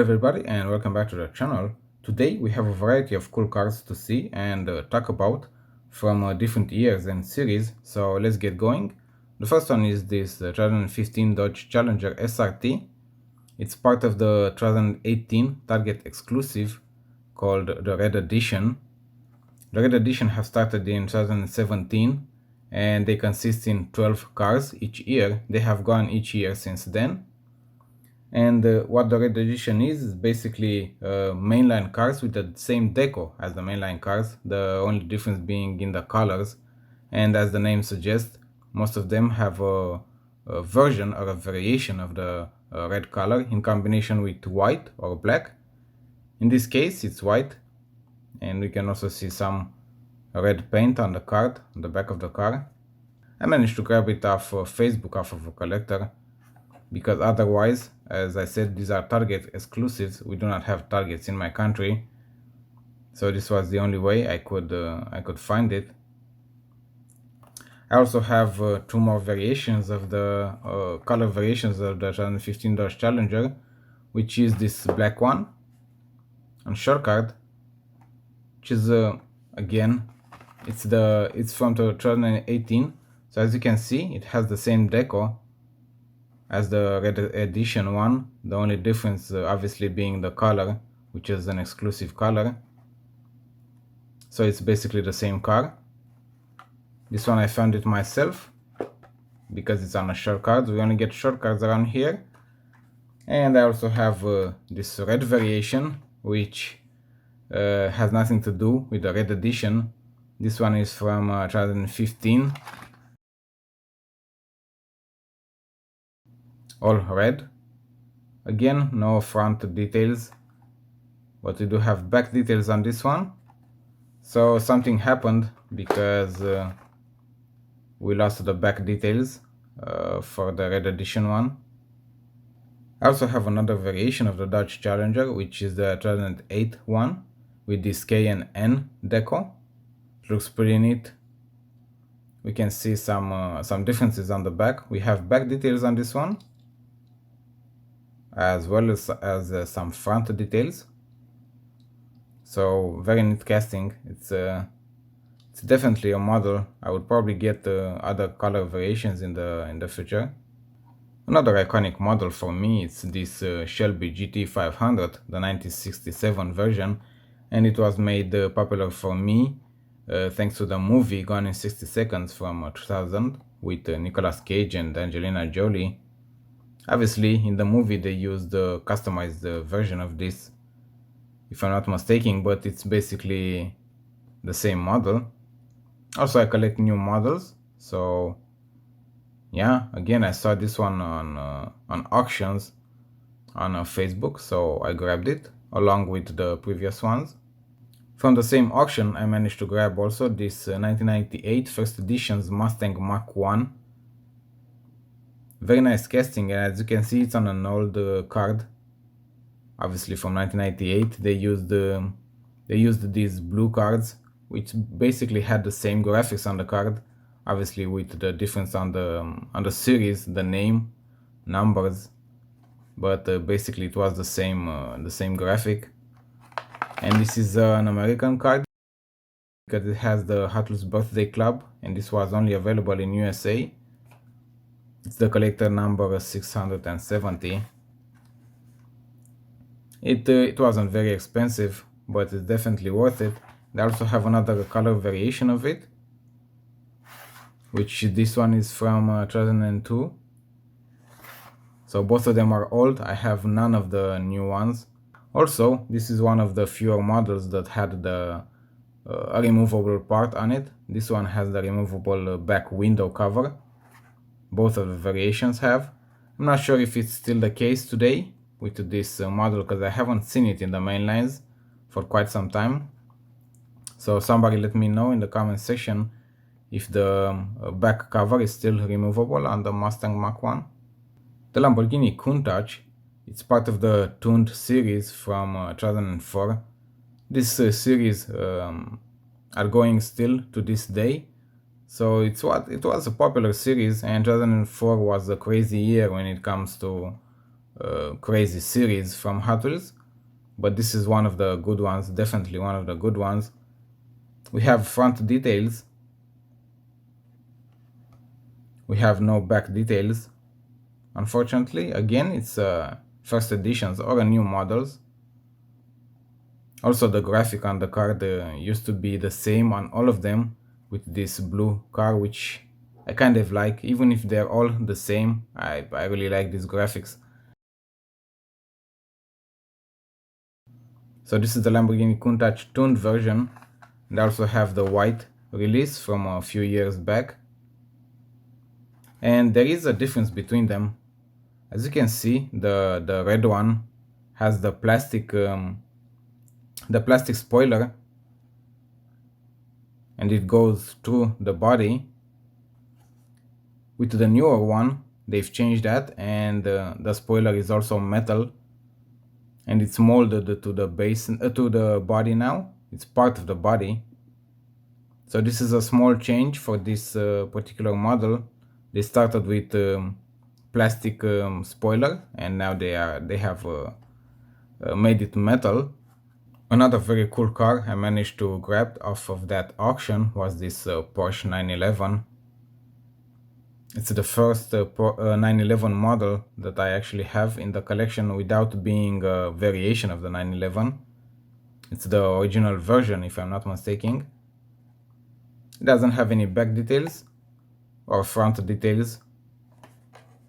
everybody and welcome back to the channel. Today we have a variety of cool cars to see and talk about from different years and series, so let's get going. The first one is this 2015 Dodge Challenger SRT. It's part of the 2018 Target exclusive called the Red Edition. The Red Edition have started in 2017 and they consist in 12 cars each year. They have gone each year since then. And what the Red Edition is basically mainline cars with the same deco as the mainline cars, the only difference being in the colors. And as the name suggests, most of them have a version or a variation of the red color in combination with white or black. In this case, it's white, and we can also see some red paint on the card, on the back of the car. I managed to grab it off Facebook, off of a collector, because otherwise, as I said, these are Target exclusives. We do not have Targets in my country, so this was the only way I could find it. I also have two more variations of the color variations of the 2015 Dodge Challenger, which is this black one on short card, which is again it's from the 2018. So as you can see, it has the same deco as the Red Edition one, the only difference obviously being the color, which is an exclusive color. So it's basically the same car. This one I found it myself because it's on a short card. We only get short cards around here. And I also have this red variation, which has nothing to do with the Red Edition. This one is from 2015. All red. Again, no front details, but we do have back details on this one. So something happened because we lost the back details for the Red Edition one. I also have another variation of the Dodge Challenger, which is the 2008 one with this K and N deco. It looks pretty neat. We can see some differences on the back. We have back details on this one, as well as some front details. So very neat casting. It's definitely a model. I would probably get other color variations in the future. Another iconic model for me is this Shelby GT500, the 1967 version, and it was made popular for me thanks to the movie Gone in 60 Seconds from 2000 with Nicolas Cage and Angelina Jolie. Obviously, in the movie they used the customized version of this, if I'm not mistaken, but it's basically the same model. Also, I collect new models, so yeah, again, I saw this one on auctions on Facebook, so I grabbed it along with the previous ones. From the same auction, I managed to grab also this 1998 first edition's Mustang Mach-1. Very nice casting, and as you can see, it's on an old card. Obviously from 1998, they used these blue cards, which basically had the same graphics on the card, obviously with the difference on the series, the name, numbers, but basically it was the same graphic. And this is an American card because it has the Hot Wheels Birthday Club, and this was only available in USA. It's the collector number 670. It wasn't very expensive, but it's definitely worth it. They also have another color variation of it, which this one is from 2002. So both of them are old. I have none of the new ones. Also, this is one of the fewer models that had the a removable part on it. This one has the removable back window cover. Both of the variations have. I'm not sure if it's still the case today with this model, because I haven't seen it in the main lines for quite some time. So somebody let me know in the comment section if the back cover is still removable on the Mustang Mach-1. The Lamborghini Countach, it's part of the Tuned series from 2004. This series are going still to this day. So it was a popular series, and 2004 was a crazy year when it comes to crazy series from Hot Wheels. but this is one of the good ones, definitely one of the good ones. We have front details. We have no back details. Unfortunately, again, it's first editions or new models. Also, the graphic on the card used to be the same on all of them, with this blue car, which I kind of like. Even if they're all the same, I really like these graphics. So this is the Lamborghini Countach tuned version. They also have the white release from a few years back. And there is a difference between them. As you can see, the red one has the plastic spoiler, and it goes through the body. With the newer one, they've changed that, and the spoiler is also metal, and it's molded to the base to the body now. It's part of the body. So this is a small change for this particular model. They started with plastic spoiler, and now they have made it metal. Another very cool car I managed to grab off of that auction was this Porsche 911. It's the first 911 model that I actually have in the collection without being a variation of the 911. It's the original version, if I'm not mistaken. It doesn't have any back details or front details,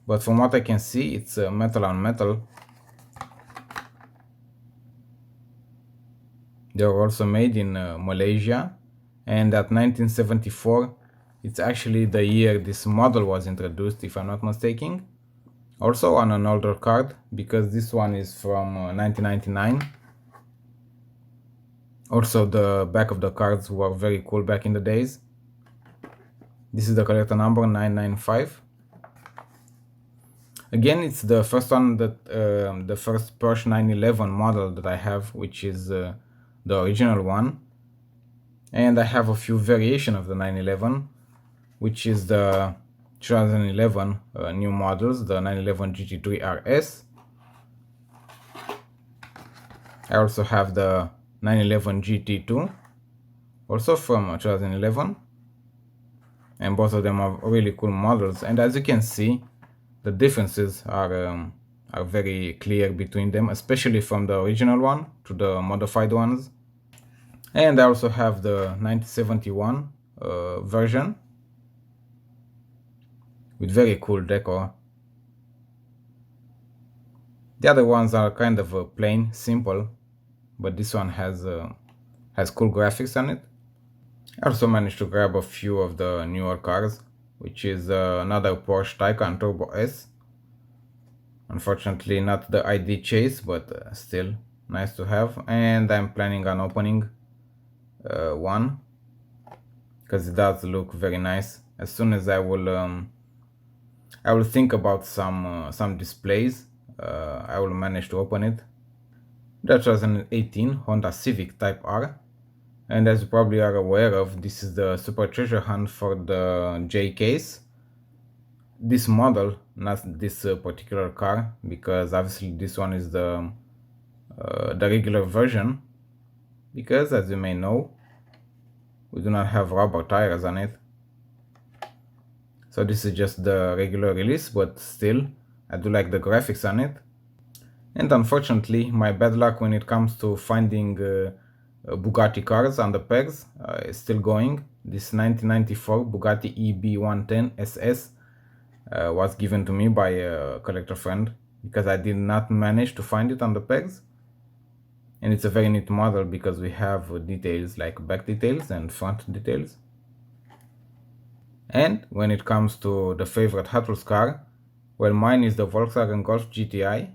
but from what I can see, it's metal on metal. They were also made in Malaysia, and at 1974, it's actually the year this model was introduced, if I'm not mistaken. Also on an older card, because this one is from 1999. Also, the back of the cards were very cool back in the days. This is the collector number 995. Again, it's the first one that the first Porsche 911 model that I have, which is the original one. And I have a few variation of the 911, which is the 2011 new models, the 911 GT3 RS. I also have the 911 GT2, also from 2011, and both of them are really cool models. And as you can see, the differences are very clear between them, especially from the original one to the modified ones. And I also have the 1971 version with very cool decor. The other ones are kind of plain, simple, but this one has cool graphics on it. I also managed to grab a few of the newer cars, which is another Porsche Taycan Turbo S. Unfortunately not the ID chase, but still nice to have. And I'm planning on opening one, because it does look very nice. As soon as I will think about some displays, I will manage to open it. That was an 2018 Honda Civic Type R, and as you probably are aware of, this is the super treasure hunt for the J case. This model, not this particular car, because obviously this one is the regular version, because as you may know, we do not have rubber tires on it. So this is just the regular release, but still, I do like the graphics on it. And unfortunately, my bad luck when it comes to finding Bugatti cars on the pegs is still going. This 1994 Bugatti EB110 SS was given to me by a collector friend, because I did not manage to find it on the pegs. And it's a very neat model because we have details like back details and front details. And when it comes to the favorite Hot Wheels car, well, mine is the Volkswagen Golf GTI,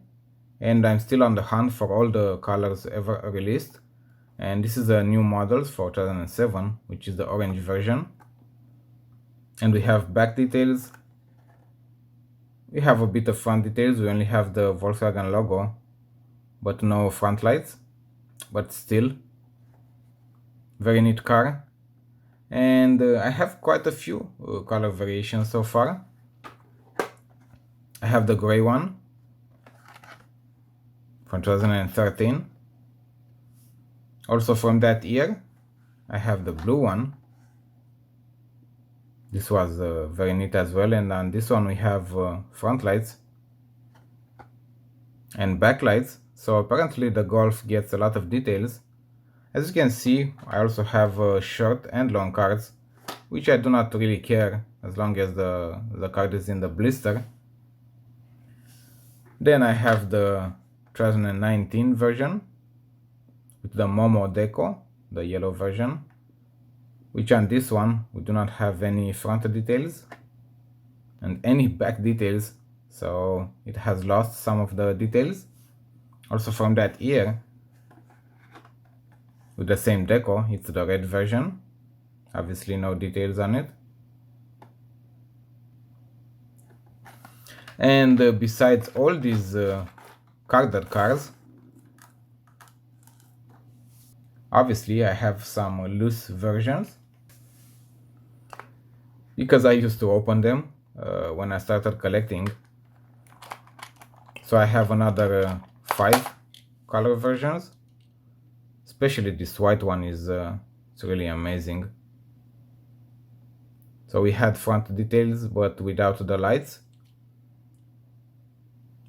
and I'm still on the hunt for all the colors ever released. And this is the new models for 2007, which is the orange version. And we have back details. We have a bit of front details. We only have the Volkswagen logo, but no front lights. But still, very neat car. And I have quite a few color variations so far. I have the gray one from 2013. Also from that year, I have the blue one. This was very neat as well. And on this one we have front lights and back lights. So apparently the Golf gets a lot of details. As you can see, I also have short and long cards, which I do not really care as long as the card is in the blister. Then I have the 2019 version with the Momo Deco, the yellow version, which on this one we do not have any front details and any back details, so it has lost some of the details. Also from that year, with the same deco, it's the red version, obviously no details on it. And besides all these carded cars, obviously I have some loose versions because I used to open them when I started collecting. So I have another 5 color versions. Especially this white one is it's really amazing. So we had front details but without the lights,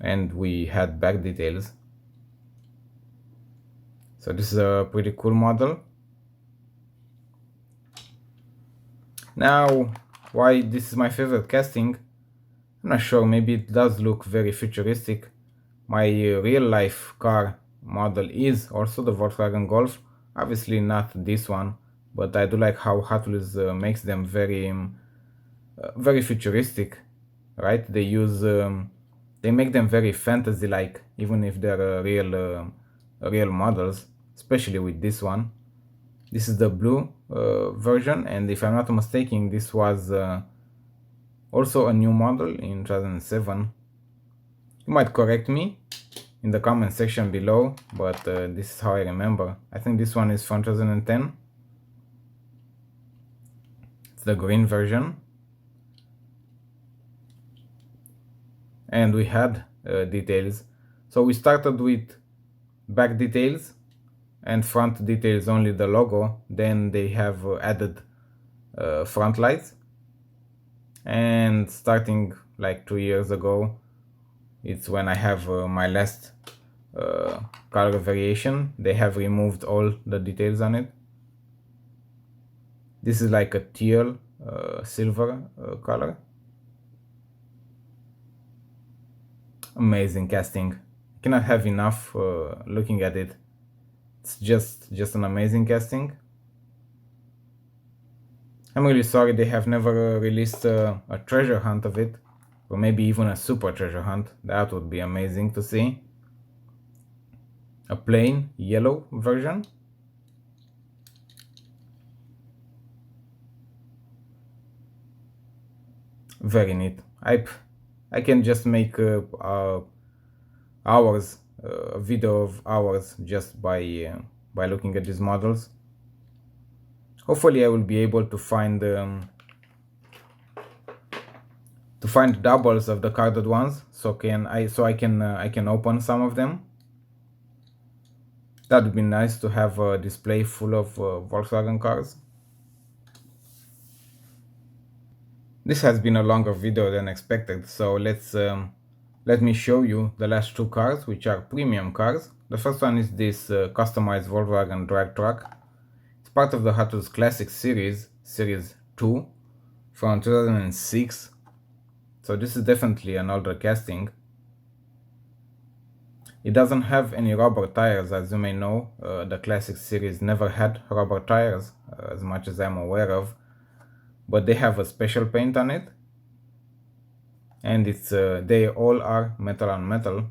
and we had back details. So this is a pretty cool model. Now, why this is my favorite casting, I'm not sure, maybe it does look very futuristic. My real life car model is also the Volkswagen Golf, obviously not this one, but I do like how Hot Wheels makes them very futuristic, right? They make them very fantasy-like, even if they're real models, especially with this one. This is the blue version, and if I'm not mistaken, this was also a new model in 2007. You might correct me in the comment section below, but this is how I remember. I think this one is from 2010. It's the green version. And we had details. So we started with back details and front details, only the logo. Then they have added front lights. And starting like 2 years ago, it's when I have my last color variation. They have removed all the details on it. This is like a teal silver color. Amazing casting. I cannot have enough looking at it. It's just an amazing casting. I'm really sorry they have never released a treasure hunt of it, or maybe even a super treasure hunt. That would be amazing to see. A plain yellow version. Very neat. I can just make hours, a video of hours just by looking at these models. Hopefully I will be able to find doubles of the carded ones, so I can open some of them. That would be nice to have a display full of Volkswagen cars. This has been a longer video than expected, so let me show you the last 2 cars, which are premium cars. The first one is this customized Volkswagen drag truck. It's part of the Hot Wheels Classic series, Series 2, from 2006. So this is definitely an older casting. It doesn't have any rubber tires, as you may know. The Classic series never had rubber tires, as much as I'm aware of. But they have a special paint on it. And they all are metal on metal.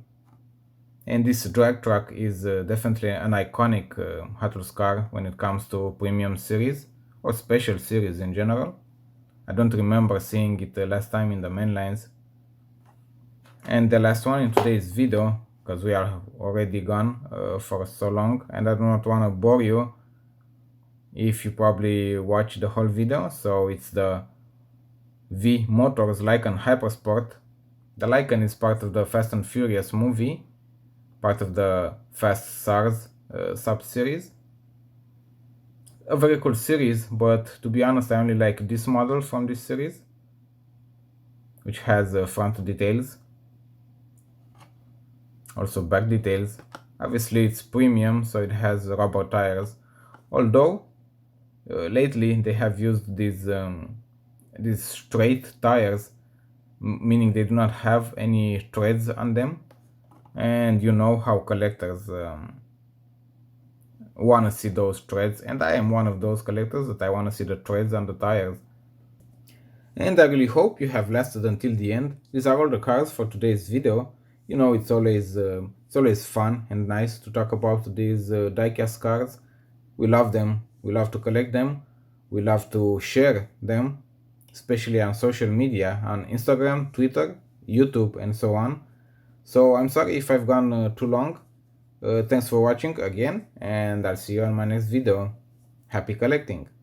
And this drag truck is definitely an iconic Hot Wheels car when it comes to premium series or special series in general. I don't remember seeing it the last time in the main lines. And the last one in today's video, because we are already gone for so long, and I do not want to bore you if you probably watch the whole video. So it's the V Motors Lycan Hypersport. The Lycan is part of the Fast and Furious movie, part of the Fast SARS sub-series. a very cool series, but to be honest, I only like this model from this series, which has front details, also back details. Obviously, it's premium, so it has rubber tires. Although lately they have used these straight tires, meaning they do not have any treads on them. And you know how collectors want to see those treads, and I am one of those collectors that I want to see the treads on the tires. And I really hope you have lasted until the end. These are all the cars for today's video. You know, it's always fun and nice to talk about these diecast cars. We love them. We love to collect them. We love to share them, especially on social media, on Instagram, Twitter, YouTube, and so on. So I'm sorry if I've gone too long. Thanks for watching again, and I'll see you on my next video. Happy collecting!